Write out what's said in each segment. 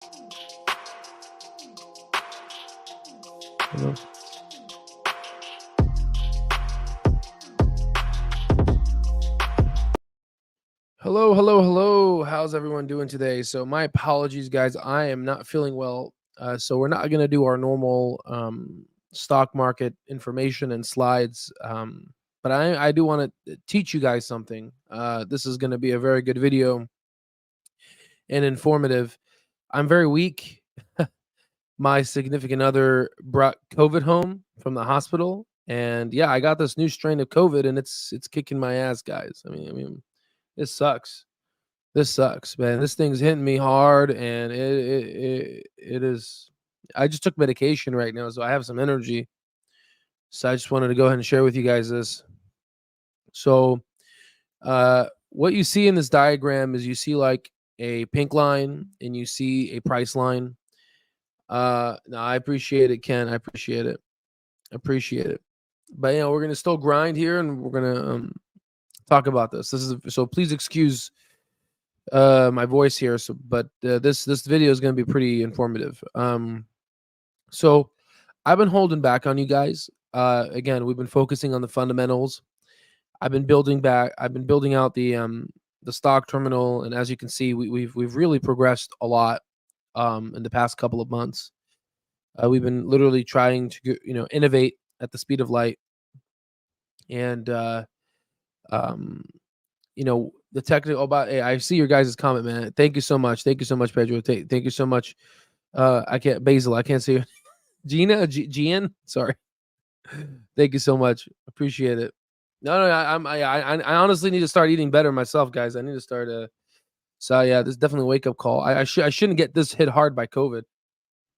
Hello. Hello, hello, hello. How's everyone doing today? So my apologies, guys. I am not feeling well. So we're not going to do our normal stock market information and slides. But I do want to teach you guys something. This is going to be a very good video and informative. I'm very weak. My significant other brought COVID home from the hospital, and yeah, I got this new strain of COVID, and it's kicking my ass, guys. I mean, this sucks. This sucks, man. This thing's hitting me hard, and it is. I just took medication right now, so I have some energy. So I just wanted to go ahead and share with you guys this. So, what you see in this diagram is you see like a pink line, and you see a price line. No, I appreciate it, Ken. I appreciate it. Appreciate it. But we're gonna still grind here, and we're gonna talk about this. This is so. Please excuse my voice here. So, but this video is gonna be pretty informative. So I've been holding back on you guys. Again, we've been focusing on the fundamentals. I've been building out the stock terminal, and as you can see, we've really progressed a lot in the past couple of months. We've been literally trying to innovate at the speed of light, and the technical about. Hey, I see your guys' comment, man. Thank you so much. Thank you so much, Pedro. Thank you so much. I can't Basil. I can't see you. Gian. Sorry. Thank you so much. Appreciate it. No, I honestly need to start eating better myself, guys. I need to start. So yeah, this is definitely a wake up call. I shouldn't get this hit hard by COVID,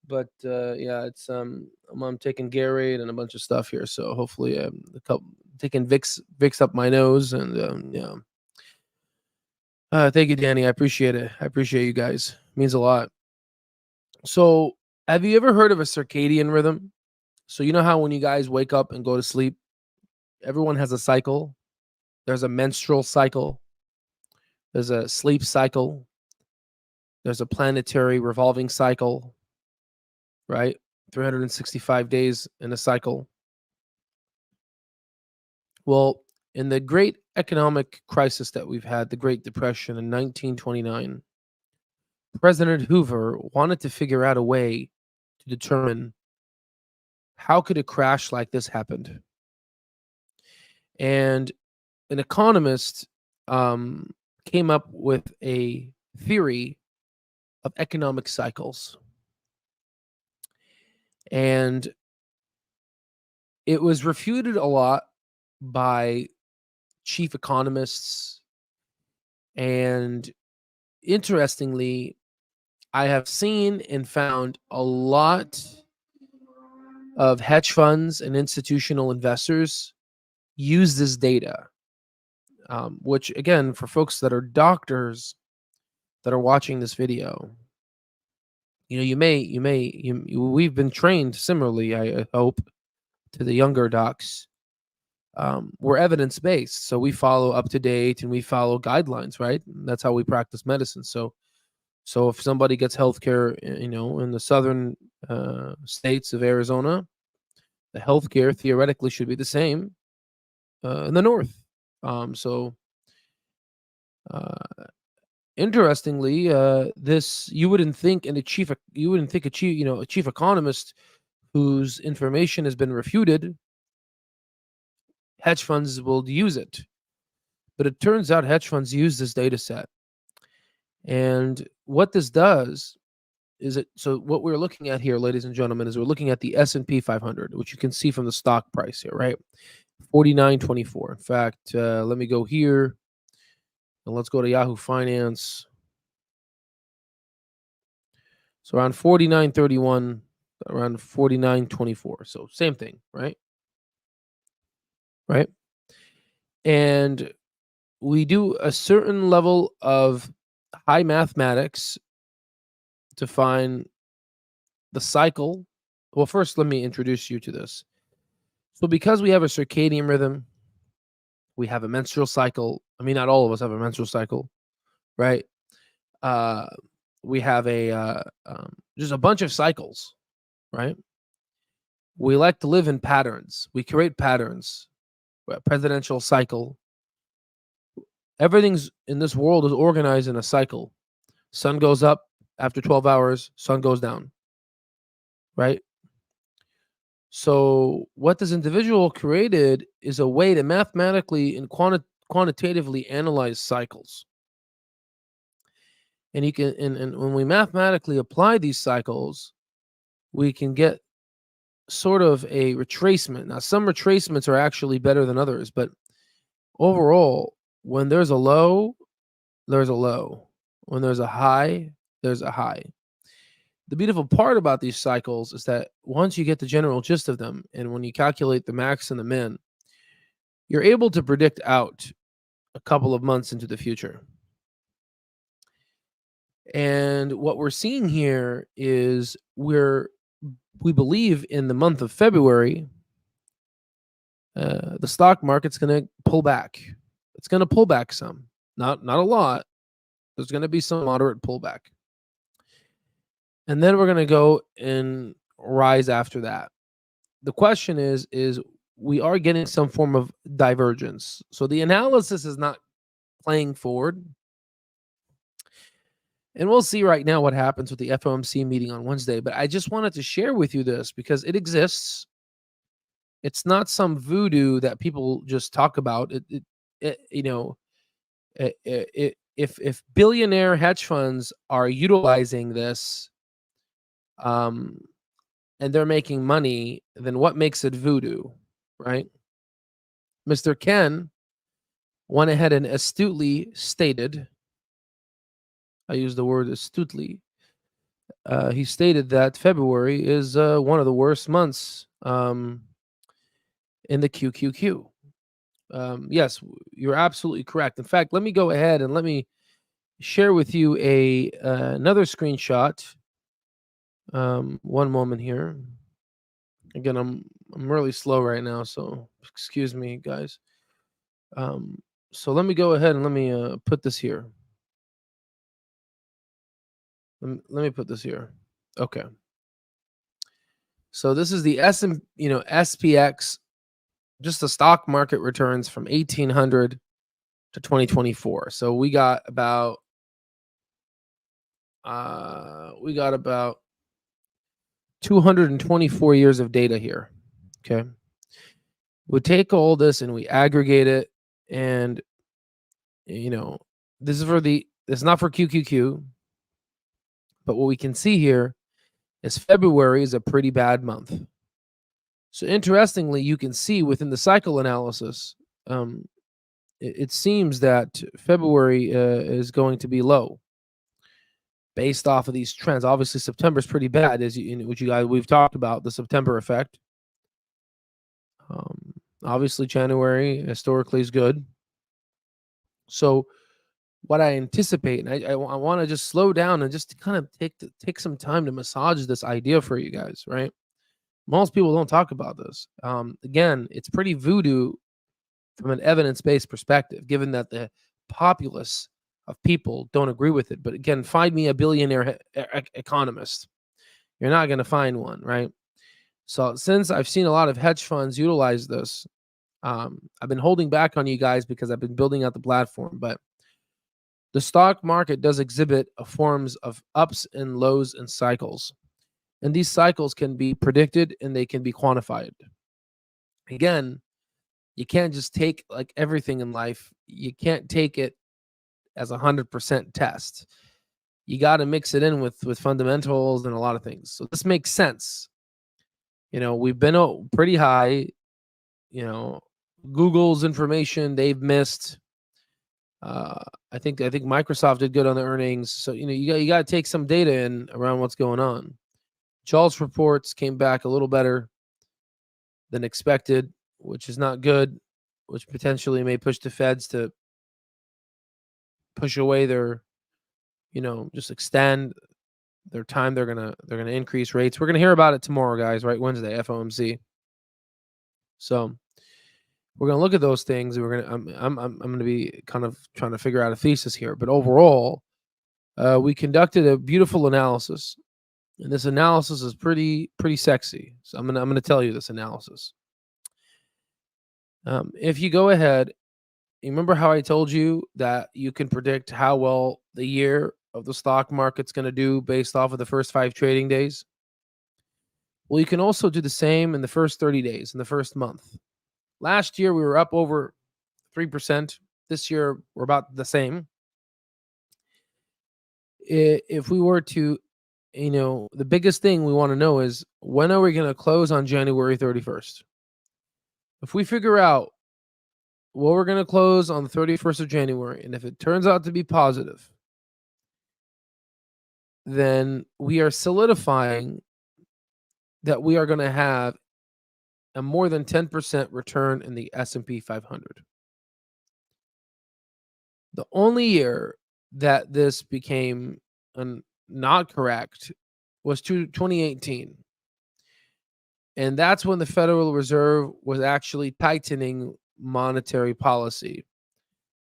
but yeah, it's I'm taking Gatorade and a bunch of stuff here, so hopefully taking Vicks up my nose, and yeah. Thank you, Danny. I appreciate it. I appreciate you guys. It means a lot. So, have you ever heard of a circadian rhythm? So, you know how when you guys wake up and go to sleep, everyone has a cycle. There's a menstrual cycle. There's a sleep cycle. There's a planetary revolving cycle, right? 365 days in a cycle. Well, in the great economic crisis that we've had, the Great Depression in 1929, President Hoover wanted to figure out a way to determine how could a crash like this happen. And an economist came up with a theory of economic cycles. And it was refuted a lot by chief economists. And interestingly, I have seen and found a lot of hedge funds and institutional investors use this data, which again, for folks that are doctors that are watching this video, we've been trained similarly, I hope, to the younger docs. We're evidence based, so we follow up to date and we follow guidelines, right? That's how we practice medicine. So if somebody gets healthcare, in the southern states of Arizona, the healthcare theoretically should be the same in the north. Interestingly, this you wouldn't think a chief economist whose information has been refuted, hedge funds will use it. But it turns out hedge funds use this data set. And what this does is so what we're looking at here, ladies and gentlemen, is we're looking at the S&P 500, which you can see from the stock price here, right? 49.24. In fact, let me go here and let's go to Yahoo Finance. So around 49.31, around 49.24. So same thing, right? Right? And we do a certain level of high mathematics to find the cycle. Well, first, let me introduce you to this. So because we have a circadian rhythm, we have a menstrual cycle. I mean, not all of us have a menstrual cycle, right? we have just a bunch of cycles, right? We like to live in patterns. We create patterns. Presidential cycle. Everything's in this world is organized in a cycle. Sun goes up after 12 hours, sun goes down, right? So what this individual created is a way to mathematically and quantitatively analyze cycles. And you can and when we mathematically apply these cycles, we can get sort of a retracement. Now, some retracements are actually better than others, but overall, when there's a low, there's a low. When there's a high, there's a high. The beautiful part about these cycles is that once you get the general gist of them, and when you calculate the max and the min, you're able to predict out a couple of months into the future. And what we're seeing here is we believe in the month of February, the stock market's going to pull back. It's going to pull back some, not a lot. There's going to be some moderate pullback. And then we're going to go and rise after that. The question is we are getting some form of divergence. So the analysis is not playing forward. And we'll see right now what happens with the FOMC meeting on Wednesday. But I just wanted to share with you this because it exists. It's not some voodoo that people just talk about. If billionaire hedge funds are utilizing this, and they're making money, then what makes it voodoo, right? Mr. Ken went ahead and astutely stated, I use the word astutely, he stated that February is one of the worst months in the QQQ. Yes, you're absolutely correct. In fact, let me go ahead and let me share with you another screenshot. One moment here. Again, I'm really slow right now, so excuse me, guys. So let me go ahead and let me put this here. Let me put this here. Okay. So this is the SPX, just the stock market returns from 1800 to 2024. So we got about 224 years of data here. Okay. We take all this and we aggregate it, and this is not for QQQ, but what we can see here is February is a pretty bad month. So interestingly, you can see within the cycle analysis, it seems that February is going to be low based off of these trends. Obviously, September is pretty bad, which we've talked about the September effect. Obviously, January historically is good. So what I anticipate, and I want to just slow down and just kind of take some time to massage this idea for you guys, right? Most people don't talk about this. Again, it's pretty voodoo from an evidence-based perspective, given that the populace of people don't agree with it. But again, find me a billionaire economist. You're not going to find one, right? So since I've seen a lot of hedge funds utilize this, I've been holding back on you guys because I've been building out the platform. But the stock market does exhibit forms of ups and lows and cycles. And these cycles can be predicted and they can be quantified. Again, you can't just take like everything in life. You can't take it as 100% test. You got to mix it in with fundamentals and a lot of things. So this makes sense. We've been pretty high. Google's information they've missed. I think Microsoft did good on the earnings. So you got to take some data in around what's going on. JOLTS reports came back a little better than expected, which is not good, which potentially may push the Feds to push away their, just extend their time. They're gonna increase rates. We're gonna hear about it tomorrow, guys. Right, Wednesday, FOMC. So we're gonna look at those things. I'm gonna be kind of trying to figure out a thesis here, but overall, We conducted a beautiful analysis, and this analysis is pretty sexy. So I'm gonna tell you this analysis. If you go ahead, you remember how I told you that you can predict how well the year of the stock market's going to do based off of the first 5 trading days? Well, you can also do the same in the first 30 days, in the first month. Last year, we were up over 3%. This year, we're about the same. If we were to, the biggest thing we want to know is, when are we going to close on January 31st? If we figure out, well, we're going to close on the 31st of January, and if it turns out to be positive, then we are solidifying that we are going to have a more than 10% return in the S&P 500. The only year that this became not correct was 2018. And that's when the Federal Reserve was actually tightening monetary policy,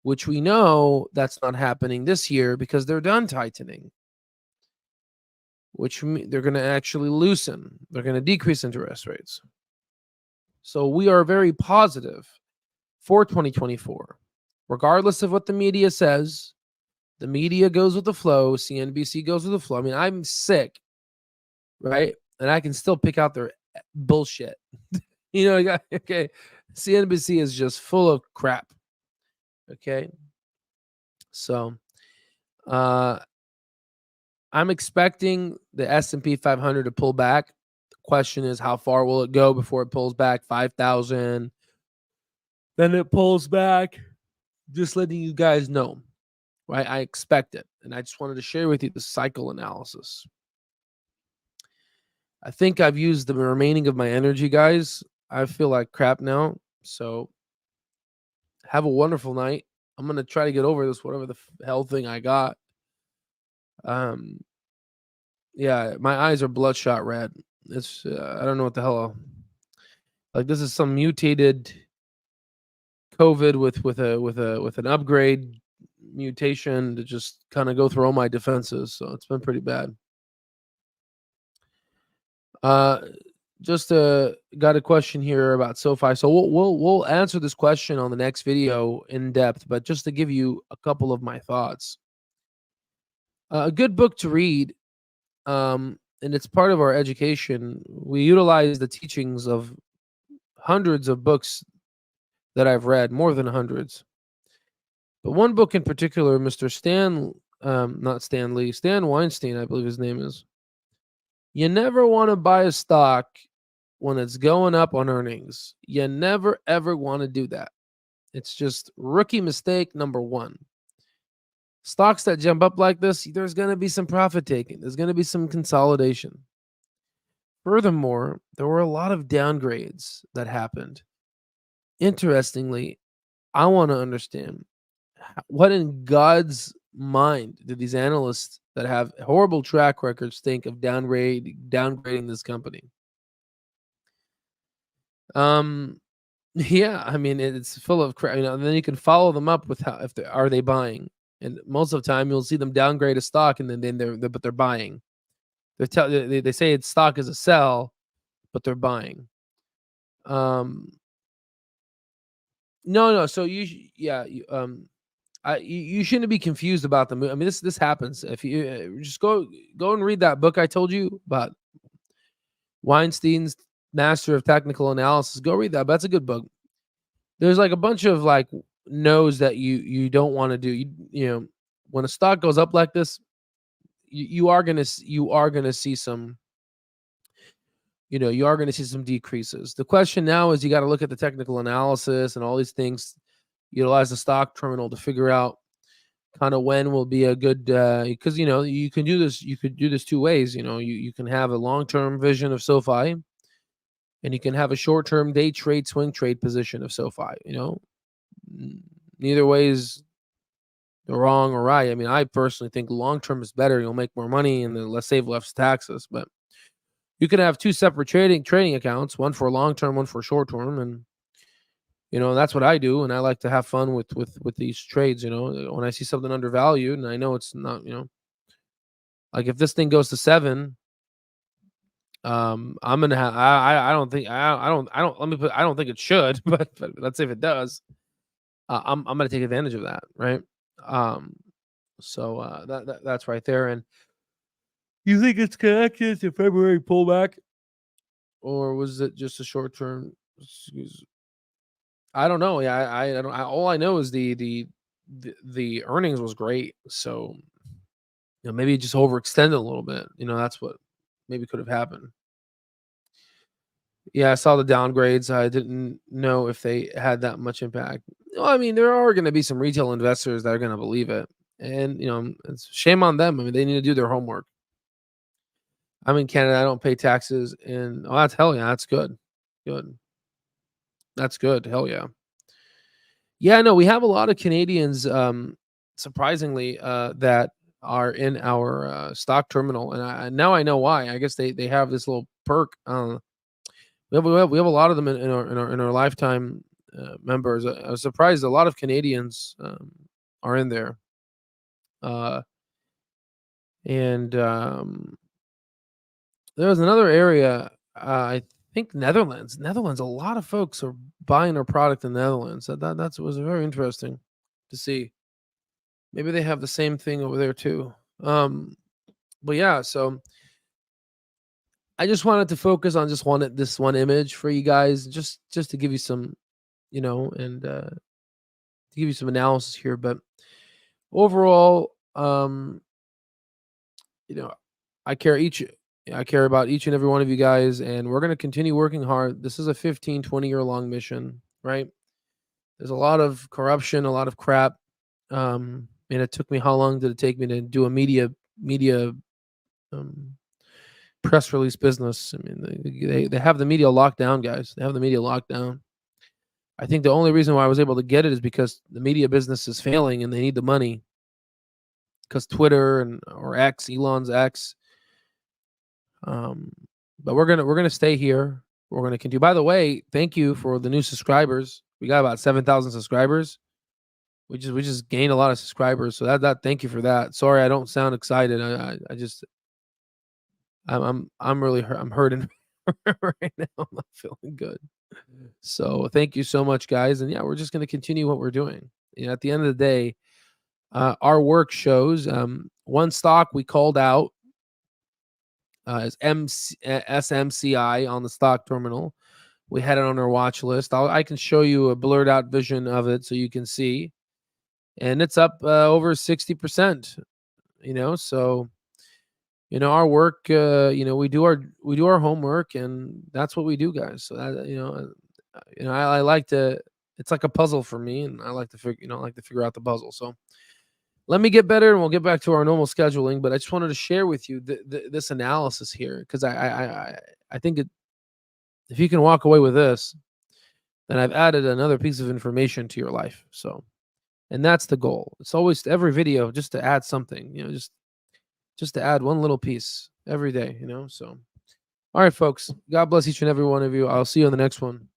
which we know that's not happening this year because they're done tightening, which they're going to actually loosen. They're going to decrease interest rates. So we are very positive for 2024. Regardless of what the media says, the media goes with the flow. CNBC goes with the flow. I mean, I'm sick, right? And I can still pick out their bullshit. Okay. CNBC is just full of crap. Okay. So I'm expecting the S&P 500 to pull back. The question is, how far will it go before it pulls back? 5,000. Then it pulls back. Just letting you guys know, right? I expect it. And I just wanted to share with you the cycle analysis. I think I've used the remaining of my energy, guys. I feel like crap now. So have a wonderful night. I'm going to try to get over this, whatever the hell thing I got. Yeah, my eyes are bloodshot red. It's I don't know what the hell. Like, this is some mutated COVID with an upgrade mutation to just kind of go through all my defenses. So it's been pretty bad. Just got a question here about SoFi. So we'll answer this question on the next video in depth, but just to give you a couple of my thoughts. A good book to read, and it's part of our education. We utilize the teachings of hundreds of books that I've read, more than hundreds. But one book in particular, Mr. Stan Weinstein, I believe his name is. You never want to buy a stock when it's going up on earnings. You never, ever want to do that. It's just rookie mistake number one. Stocks that jump up like this, there's going to be some profit taking. There's going to be some consolidation. Furthermore, there were a lot of downgrades that happened. Interestingly, I want to understand, what in God's mind do these analysts that have horrible track records think of downgrading this company? Yeah, I mean, it's full of crap. And then you can follow them up with are they buying? And most of the time, you'll see them downgrade a stock, and then they're buying. They say its stock is a sell, but they're buying. No. So you shouldn't be confused about the move. I mean, this happens. If you just go and read that book I told you about, Weinstein's Master of Technical Analysis. Go read that. That's a good book. There's like a bunch of like no's that you don't want to do. You know, when a stock goes up like this, you are gonna see some. You are going to see some decreases. The question now is, you got to look at the technical analysis and all these things. Utilize the stock terminal to figure out kind of when will be a good, because you can do this. You could do this two ways. You can have a long-term vision of SoFi, and you can have a short-term day trade, swing trade position of SoFi. Neither way is wrong or right. I mean, I personally think long-term is better. You'll make more money and then save less taxes. But you can have two separate trading accounts, one for long-term, one for short-term, and that's what I do. And I like to have fun with these trades. When I see something undervalued and I know it's not, Like if this thing goes to 7, I'm gonna have. I don't think I don't. Let me put. I don't think it should, but let's say if it does, I'm gonna take advantage of that, right? Um, so that's right there. And you think it's connected to February pullback, or was it just a short term? I don't know. Yeah, I don't. All I know is the earnings was great. So maybe it just overextended a little bit. That's what maybe could have happened. Yeah, I saw the downgrades. I didn't know if they had that much impact. Well, I mean, there are going to be some retail investors that are going to believe it, and it's shame on them. I mean, they need to do their homework. I'm in Canada. I don't pay taxes, and that's hell yeah, that's good, good, that's good, hell yeah. Yeah, no, we have a lot of Canadians, surprisingly, that are in our stock terminal, and now I know why. I guess they have this little perk. We have a lot of them in our lifetime members. I was surprised a lot of Canadians are in there, uh, and there was another area. I think Netherlands. Netherlands. A lot of folks are buying our product in the Netherlands. That was very interesting to see. Maybe they have the same thing over there too. Um, but yeah, so I just wanted to focus on just this one image for you guys, just to give you some, and to give you some analysis here. But overall, you know, I care each I care about each and every one of you guys, and we're gonna continue working hard. This is a 15, 20-year long mission, right? There's a lot of corruption, a lot of crap. And it took me how long did it take me to do a media um press release business? I mean, they have the media locked down, guys. They have the media locked down. I think the only reason why I was able to get it is because the media business is failing and they need the money. Because Twitter or X, Elon's X. Um, but we're gonna stay here. We're gonna continue. By the way, thank you for the new subscribers. We got about 7,000 subscribers. We just gained a lot of subscribers. So that thank you for that. Sorry, I don't sound excited. I just I'm really hurt. I'm hurting right now. I'm not feeling good. So thank you so much, guys. And yeah, we're just gonna continue what we're doing. At the end of the day, our work shows. One stock we called out is SMCI on the stock terminal. We had it on our watch list. I can show you a blurred out vision of it so you can see, and it's up over 60%. So our work. We do our homework, and that's what we do, guys. So that I like to. It's like a puzzle for me, and I like to figure out the puzzle. So let me get better, and we'll get back to our normal scheduling. But I just wanted to share with you this analysis here because I think if you can walk away with this, then I've added another piece of information to your life. So, and that's the goal. It's always every video just to add something, just to add one little piece every day. So, all right, folks. God bless each and every one of you. I'll see you on the next one.